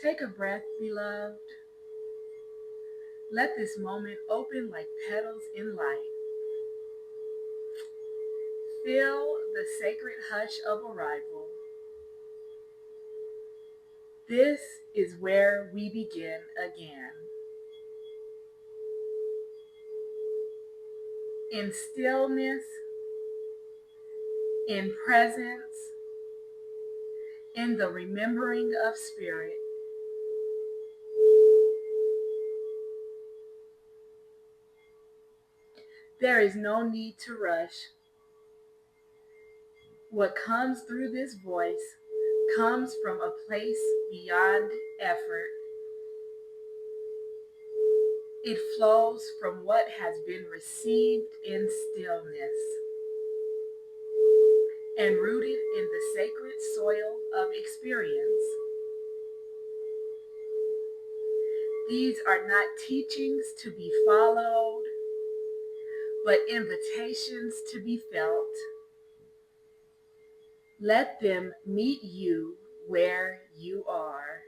Take a breath, beloved. Let this moment open like petals in light. Feel the sacred hush of arrival. This is where we begin again. In stillness, in presence, in the remembering of spirit. There is no need to rush. What comes through this voice comes from a place beyond effort. It flows from what has been received in stillness and rooted in the sacred soil of experience. These are not teachings to be followed, but invitations to be felt. Let them meet you where you are.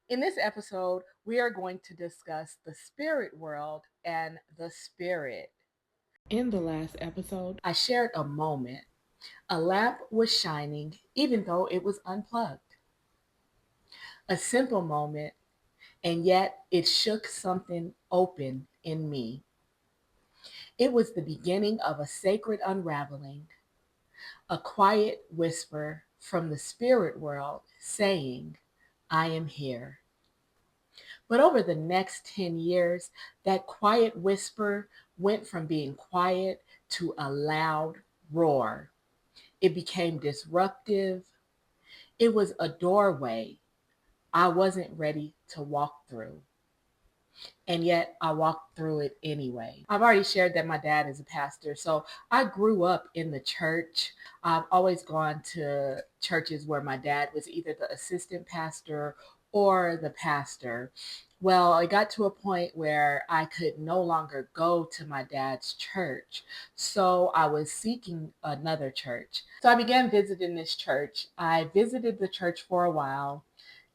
In this episode, we are going to discuss the spirit world and the spirit. In the last episode, I shared a moment. A lamp was shining even though it was unplugged. A simple moment, and yet it shook something open in me. It was the beginning of a sacred unraveling, a quiet whisper from the spirit world saying, I am here. But over the next 10 years, that quiet whisper went from being quiet to a loud roar. It became disruptive. It was a doorway I wasn't ready to walk through. And yet I walked through it anyway. I've already shared that my dad is a pastor, so I grew up in the church. I've always gone to churches where my dad was either the assistant pastor or the pastor. Well, it got to a point where I could no longer go to my dad's church. So I was seeking another church. So I began visiting this church. I visited the church for a while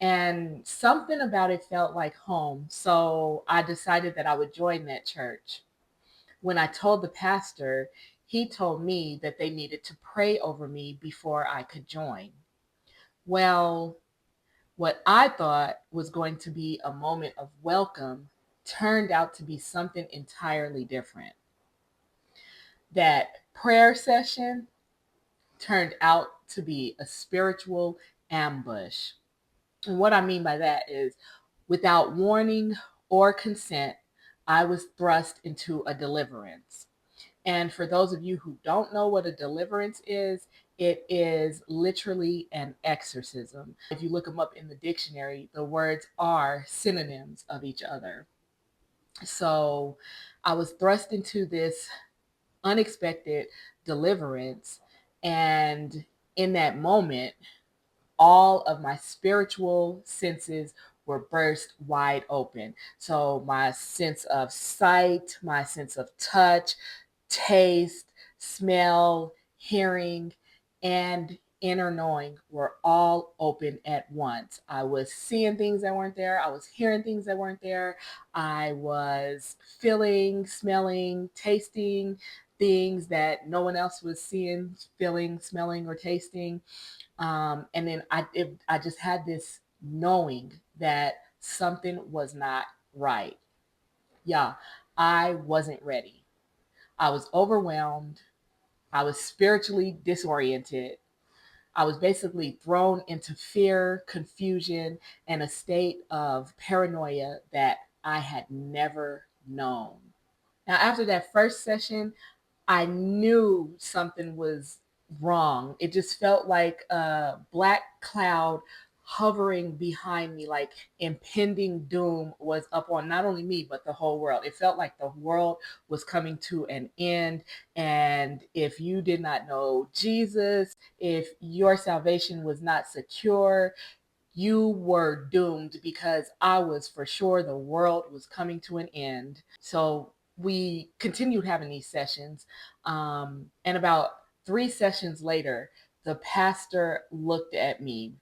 and something about it felt like home. So I decided that I would join that church. When I told the pastor, he told me that they needed to pray over me before I could join. Well, what I thought was going to be a moment of welcome turned out to be something entirely different. That prayer session turned out to be a spiritual ambush. And what I mean by that is, without warning or consent, I was thrust into a deliverance. And for those of you who don't know what a deliverance is, it is literally an exorcism. If you look them up in the dictionary, the words are synonyms of each other. So I was thrust into this unexpected deliverance. And in that moment, all of my spiritual senses were burst wide open. So my sense of sight, my sense of touch, taste, smell, hearing, and inner knowing were all open at once. I was seeing things that weren't there. I was hearing things that weren't there. I was feeling, smelling, tasting things that no one else was seeing, feeling, smelling, or tasting. And then I just had this knowing that something was not right. Yeah, I wasn't ready. I was overwhelmed. I was spiritually disoriented. I was basically thrown into fear, confusion, and a state of paranoia that I had never known. Now, after that first session, I knew something was wrong. It just felt like a black cloud hovering behind me, like impending doom was up on not only me, but the whole world. It felt like the world was coming to an end. And if you did not know Jesus, if your salvation was not secure, you were doomed, because I was for sure the world was coming to an end. So we continued having these sessions. And about 3 sessions later, the pastor looked at me.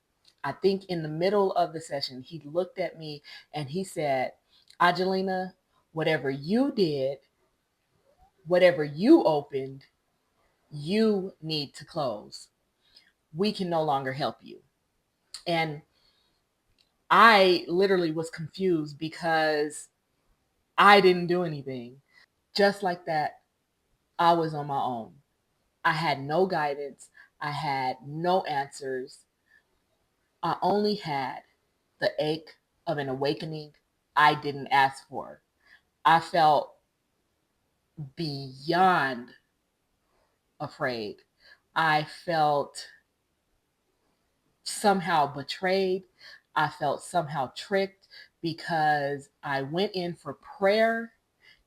I think in the middle of the session, he looked at me and he said, Angelina, whatever you did, whatever you opened, you need to close. We can no longer help you. And I literally was confused because I didn't do anything. Just like that, I was on my own. I had no guidance. I had no answers. I only had the ache of an awakening I didn't ask for. I felt beyond afraid. I felt somehow betrayed. I felt somehow tricked because I went in for prayer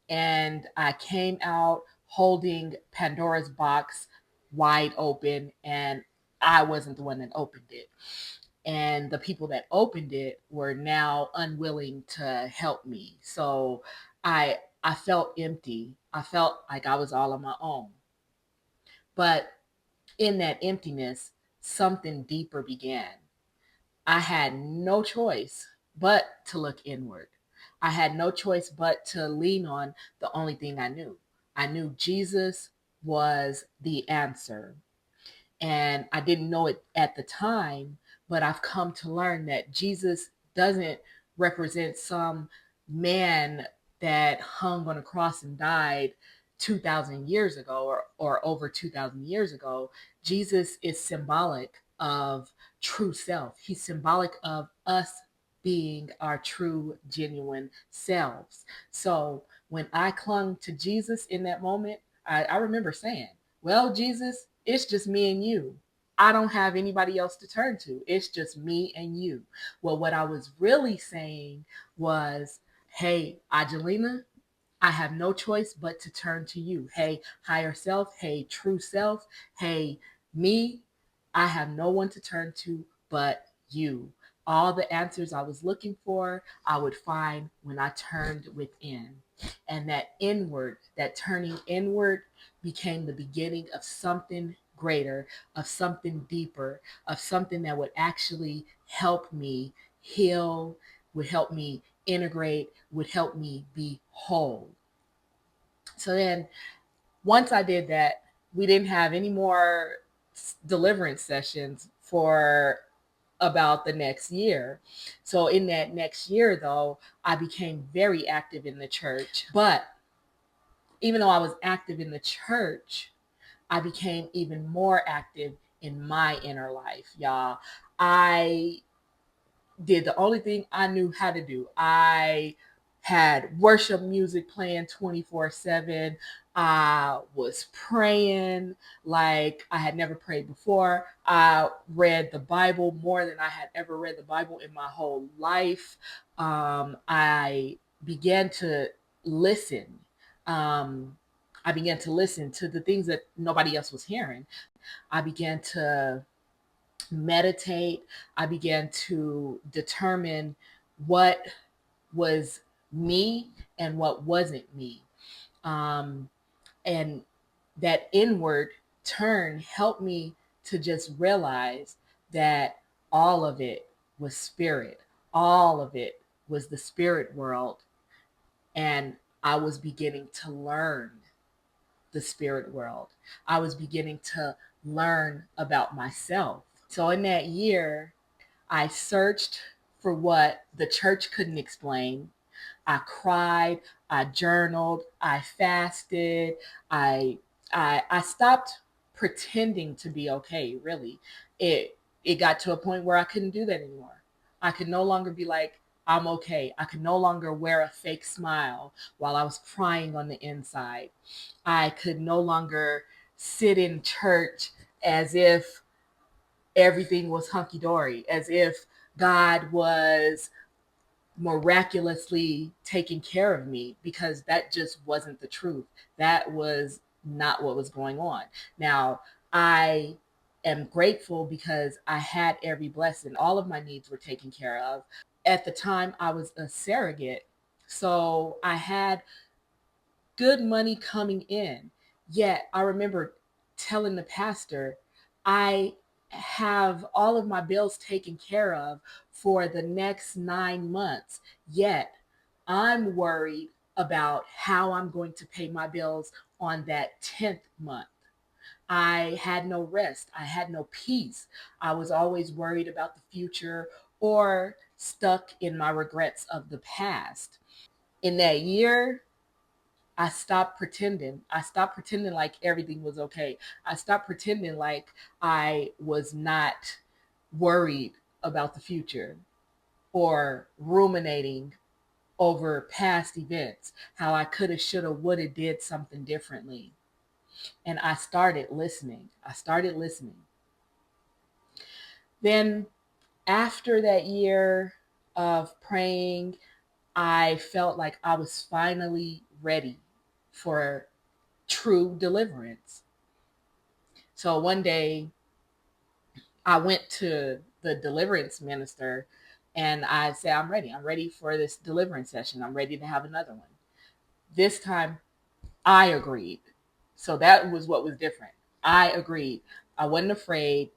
and I came out holding Pandora's box wide open, and I wasn't the one that opened it. And the people that opened it were now unwilling to help me. So I felt empty. I felt like I was all on my own. But in that emptiness, something deeper began. I had no choice but to look inward. I had no choice but to lean on the only thing I knew. I knew Jesus was the answer. And I didn't know it at the time, but I've come to learn that Jesus doesn't represent some man that hung on a cross and died 2,000 years ago, or over 2,000 years ago. Jesus is symbolic of true self. He's symbolic of us being our true, genuine selves. So when I clung to Jesus in that moment, I remember saying, well, Jesus, it's just me and you. I don't have anybody else to turn to. It's just me and you. Well, what I was really saying was, hey, Angelina, I have no choice but to turn to you. Hey, higher self. Hey, true self. Hey, me. I have no one to turn to but you. All the answers I was looking for, I would find when I turned within. And that inward, that turning inward, became the beginning of something greater, of something deeper, of something that would actually help me heal, would help me integrate, would help me be whole. So then, once I did that, we didn't have any more deliverance sessions for about the next year. So in that next year, though, I became very active in the church. But even though I was active in the church, I became even more active in my inner life, y'all. I did the only thing I knew how to do. I had worship music playing 24/7. I was praying like I had never prayed before. I read the Bible more than I had ever read the Bible in my whole life. I began to listen. Um, I began to listen to the things that nobody else was hearing. I began to meditate. I began to determine what was me and what wasn't me. Um, and that inward turn helped me to just realize that all of it was spirit. All of it was the spirit world. And I was beginning to learn the spirit world. I was beginning to learn about myself. So in that year, I searched for what the church couldn't explain. I cried, I journaled, I fasted, I I stopped pretending to be okay, really. It got to a point where I couldn't do that anymore. I could no longer be like, I'm okay. I could no longer wear a fake smile while I was crying on the inside. I could no longer sit in church as if everything was hunky dory, as if God was miraculously taking care of me, because that just wasn't the truth. That was not what was going on. Now, I am grateful because I had every blessing. All of my needs were taken care of. At the time, I was a surrogate. So I had good money coming in. Yet I remember telling the pastor, I have all of my bills taken care of for the next 9 months. Yet I'm worried about how I'm going to pay my bills on that 10th month. I had no rest. I had no peace. I was always worried about the future or stuck in my regrets of the past. In that year, I stopped pretending. I stopped pretending like everything was okay. I stopped pretending like I was not worried about the future or ruminating over past events, how I coulda, shoulda, woulda did something differently. And I started listening. I started listening. Then, after that year of praying, I felt like I was finally ready for true deliverance. So one day I went to the deliverance minister and I said, I'm ready. I'm ready for this deliverance session. I'm ready to have another one. This time I agreed. So that was what was different. I agreed. I wasn't afraid,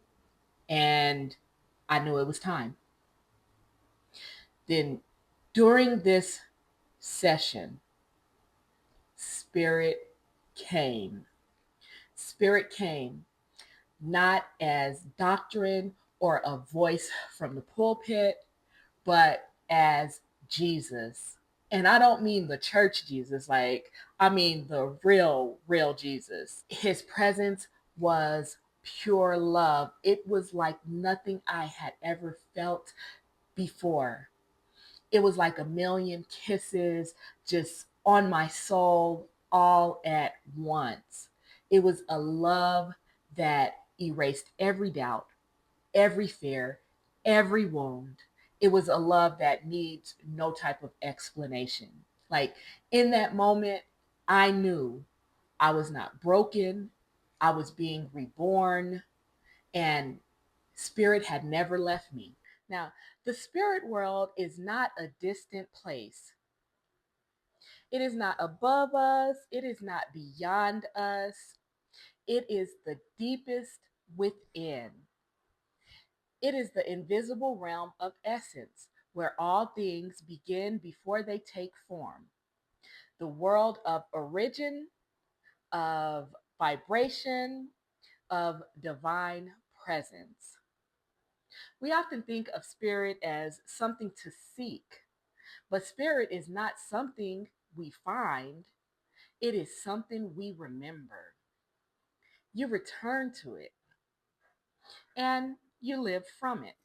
and I knew it was time. Then during this session, Spirit came. Spirit came not as doctrine or a voice from the pulpit, but as Jesus. And I don't mean the church Jesus, like, I mean the real Jesus. His presence was pure love. It was like nothing I had ever felt before. It was like a million kisses just on my soul all at once. It was a love that erased every doubt, every fear, every wound. It was a love that needs no type of explanation. Like, in that moment, I knew I was not broken, I was being reborn, and spirit had never left me. Now, the spirit world is not a distant place. It is not above us, it is not beyond us. It is the deepest within. It is the invisible realm of essence, where all things begin before they take form. The world of origin, of vibration, of divine presence. We often think of spirit as something to seek, but spirit is not something we find, it is something we remember. You return to it and you live from it.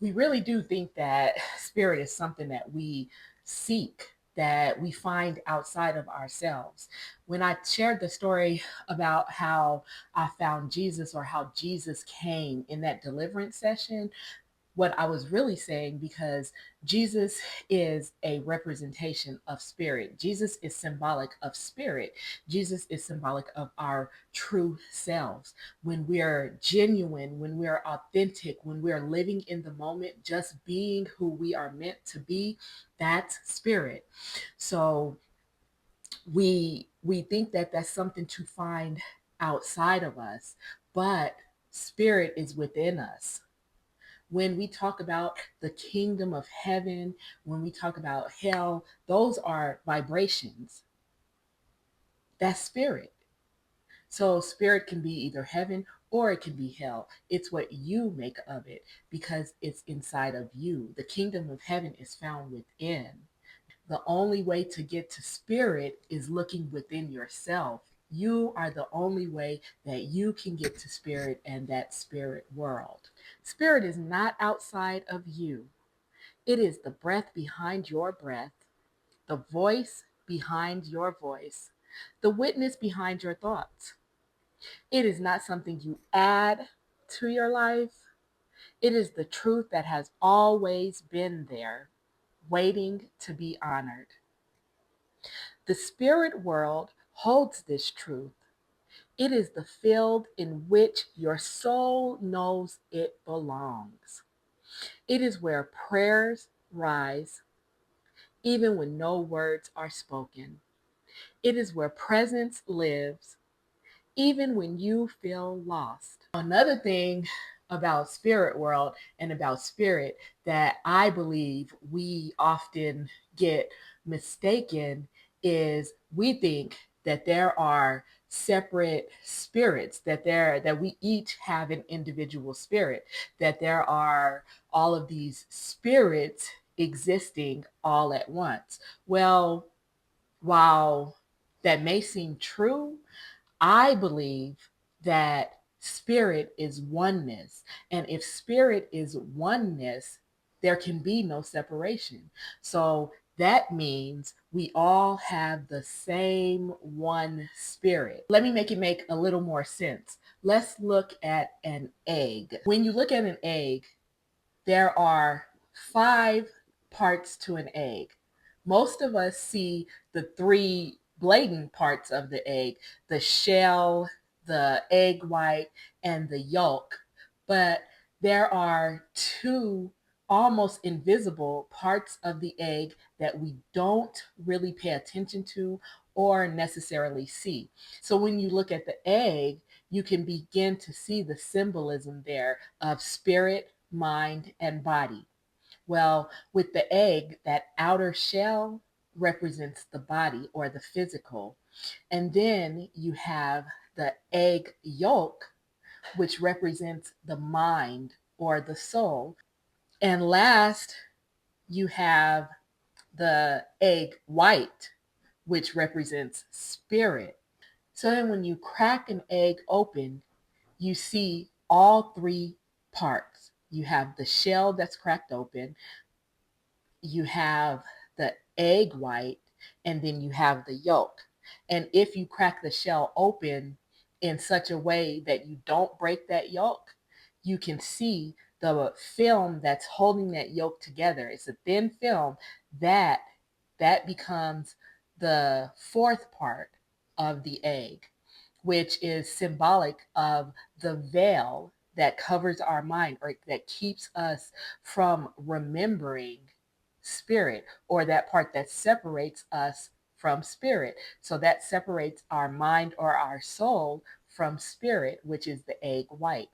We really do think that spirit is something that we seek, that we find outside of ourselves. When I shared the story about how I found Jesus, or how Jesus came in that deliverance session, what I was really saying, because Jesus is a representation of spirit. Jesus is symbolic of spirit. Jesus is symbolic of our true selves. When we are genuine, when we are authentic, when we are living in the moment, just being who we are meant to be, that's spirit. So we think that that's something to find outside of us, but spirit is within us. When we talk about the kingdom of heaven, when we talk about hell, those are vibrations. That's spirit. So spirit can be either heaven or it can be hell. It's what you make of it, because it's inside of you. The kingdom of heaven is found within. The only way to get to spirit is looking within yourself. You are the only way that you can get to spirit and that spirit world. Spirit is not outside of you. It is the breath behind your breath, the voice behind your voice, the witness behind your thoughts. It is not something you add to your life. It is the truth that has always been there, waiting to be honored. The spirit world holds this truth. It is the field in which your soul knows it belongs. It is where prayers rise, even when no words are spoken. It is where presence lives, even when you feel lost. Another thing about spirit world and about spirit that I believe we often get mistaken is we think that there are separate spirits, that we each have an individual spirit, that there are all of these spirits existing all at once. Well, while that may seem true, I believe that spirit is oneness. And if spirit is oneness, there can be no separation. So that means we all have the same one spirit. Let me make it make a little more sense. Let's look at an egg. When you look at an egg, there are 5 parts to an egg. Most of us see the 3 blatant parts of the egg, the shell, the egg white, and the yolk. But there are 2 almost invisible parts of the egg that we don't really pay attention to or necessarily see. So when you look at the egg, you can begin to see the symbolism there of spirit, mind, and body. Well, with the egg, that outer shell represents the body or the physical. And then you have the egg yolk, which represents the mind or the soul. And last, you have the egg white, which represents spirit. So then when you crack an egg open, you see all 3 parts. You have the shell that's cracked open, you have the egg white, and then you have the yolk. And if you crack the shell open in such a way that you don't break that yolk, you can see the film that's holding that yolk together. It's a thin film that becomes the 4th part of the egg, which is symbolic of the veil that covers our mind or that keeps us from remembering spirit, or that part that separates us from spirit. So that separates our mind or our soul from spirit, which is the egg white.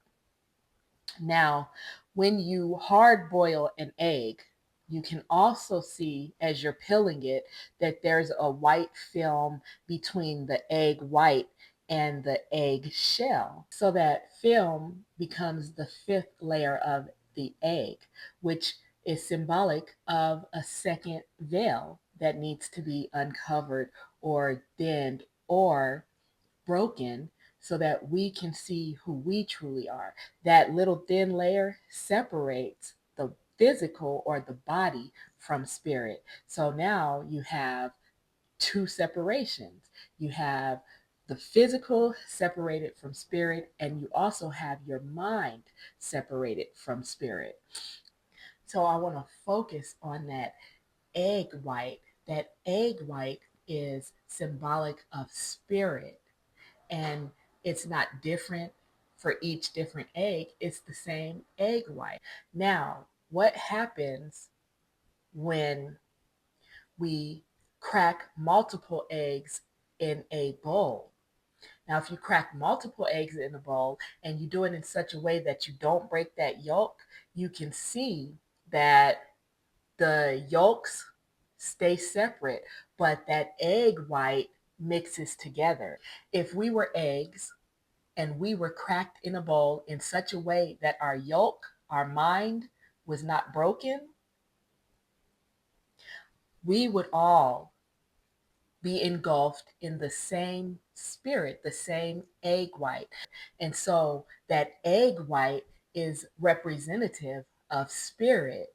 Now, when you hard boil an egg, you can also see as you're peeling it that there's a white film between the egg white and the egg shell. So that film becomes the 5th layer of the egg, which is symbolic of a second veil that needs to be uncovered or thinned or broken so that we can see who we truly are. That little thin layer separates the physical or the body from spirit. So now you have 2 separations. You have the physical separated from spirit, and you also have your mind separated from spirit. So I want to focus on that egg white. That egg white is symbolic of spirit, and it's not different for each different egg. It's the same egg white. Now, what happens when we crack multiple eggs in a bowl? Now, if you crack multiple eggs in a bowl and you do it in such a way that you don't break that yolk, you can see that the yolks stay separate, but that egg white mixes together. If we were eggs and we were cracked in a bowl in such a way that our yolk, our mind, was not broken, we would all be engulfed in the same spirit, the same egg white. And so that egg white is representative of spirit,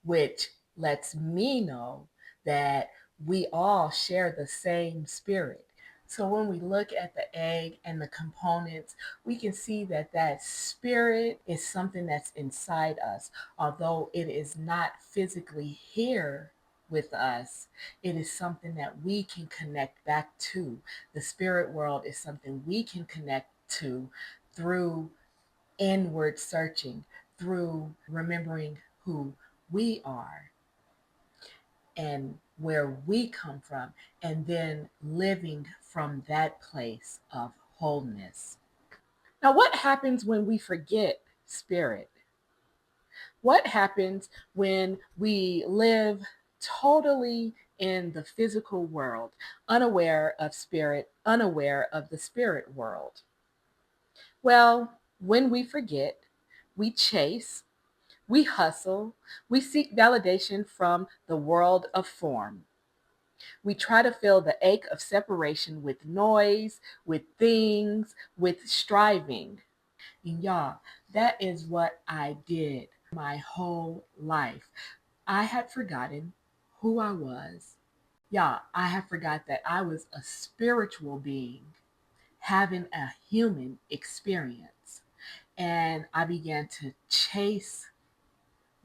which lets me know that we all share the same spirit. So when we look at the egg and the components, we can see that that spirit is something that's inside us. Although it is not physically here with us, it is something that we can connect back to. The spirit world is something we can connect to through inward searching, through remembering who we are and where we come from, and then living from that place of wholeness. Now, what happens when we forget spirit? What happens when we live totally in the physical world, unaware of spirit, unaware of the spirit world? Well, when we forget, we chase, we hustle, we seek validation from the world of form. We try to fill the ache of separation with noise, with things, with striving. And y'all, that is what I did my whole life. I had forgotten who I was. Y'all, I had forgot that I was a spiritual being having a human experience. And I began to chase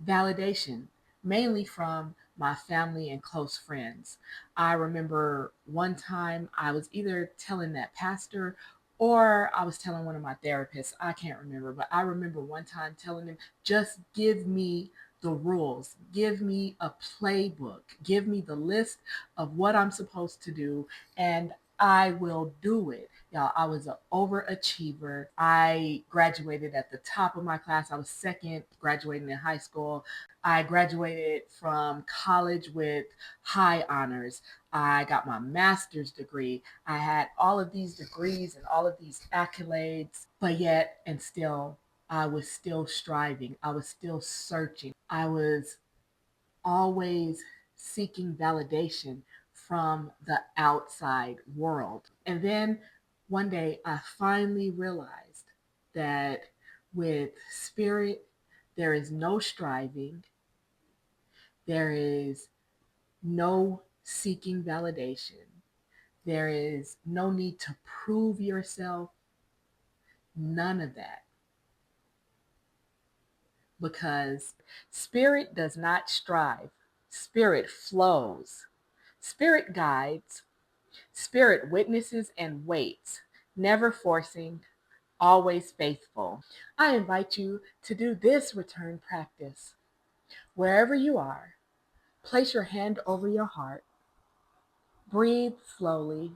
validation, mainly from my family and close friends. I remember one time I was either telling that pastor or I was telling one of my therapists. I can't remember, but I remember one time telling him, just give me the rules, give me a playbook, give me the list of what I'm supposed to do, and I will do it. Y'all, I was an overachiever. I graduated at the top of my class. I was second graduating in high school. I graduated from college with high honors. I got my master's degree. I had all of these degrees and all of these accolades, but yet and still, I was still striving. I was still searching. I was always seeking validation from the outside world. And then one day I finally realized that with spirit, there is no striving, there is no seeking validation, there is no need to prove yourself, none of that. Because spirit does not strive, spirit flows, spirit guides, spirit witnesses and waits, never forcing, always faithful. I invite you to do this return practice. Wherever you are, place your hand over your heart, breathe slowly,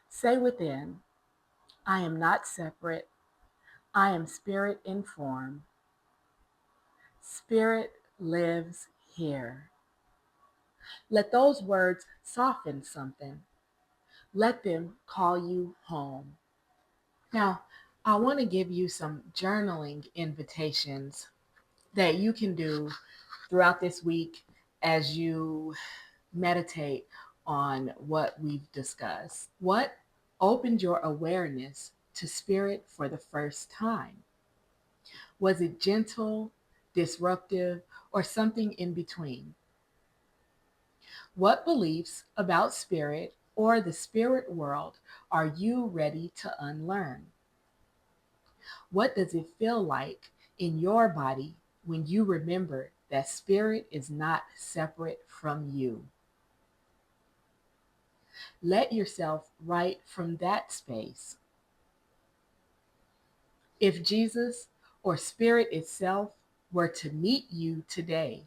say within, I am not separate, I am spirit in form. Spirit lives here. Let those words soften something. Let them call you home. Now, I want to give you some journaling invitations that you can do throughout this week as you meditate on what we've discussed. What opened your awareness to spirit for the first time? Was it gentle, disruptive, or something in between? What beliefs about spirit or the spirit world are you ready to unlearn? What does it feel like in your body when you remember that spirit is not separate from you? Let yourself write from that space. If Jesus or spirit itself were to meet you today,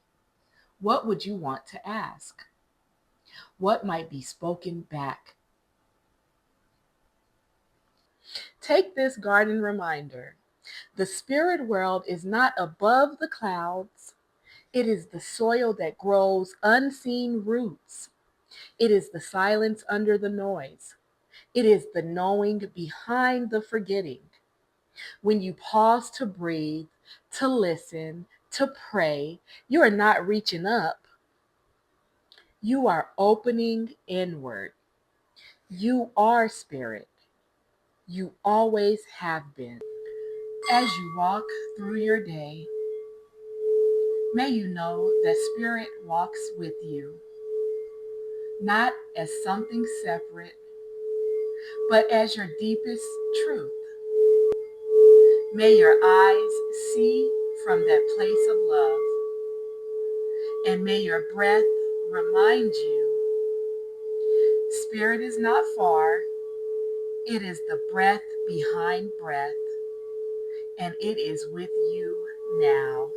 what would you want to ask? What might be spoken back? Take this garden reminder. The spirit world is not above the clouds. It is the soil that grows unseen roots. It is the silence under the noise. It is the knowing behind the forgetting. When you pause to breathe, to listen, to pray, you are not reaching up. You are opening inward. You are spirit. You always have been. As you walk through your day, May you know that Spirit walks with you, not as something separate, but as your deepest truth. May your eyes see from that place of love, and may your breath remind you Spirit is not far, it is the breath behind breath, and it is with you now.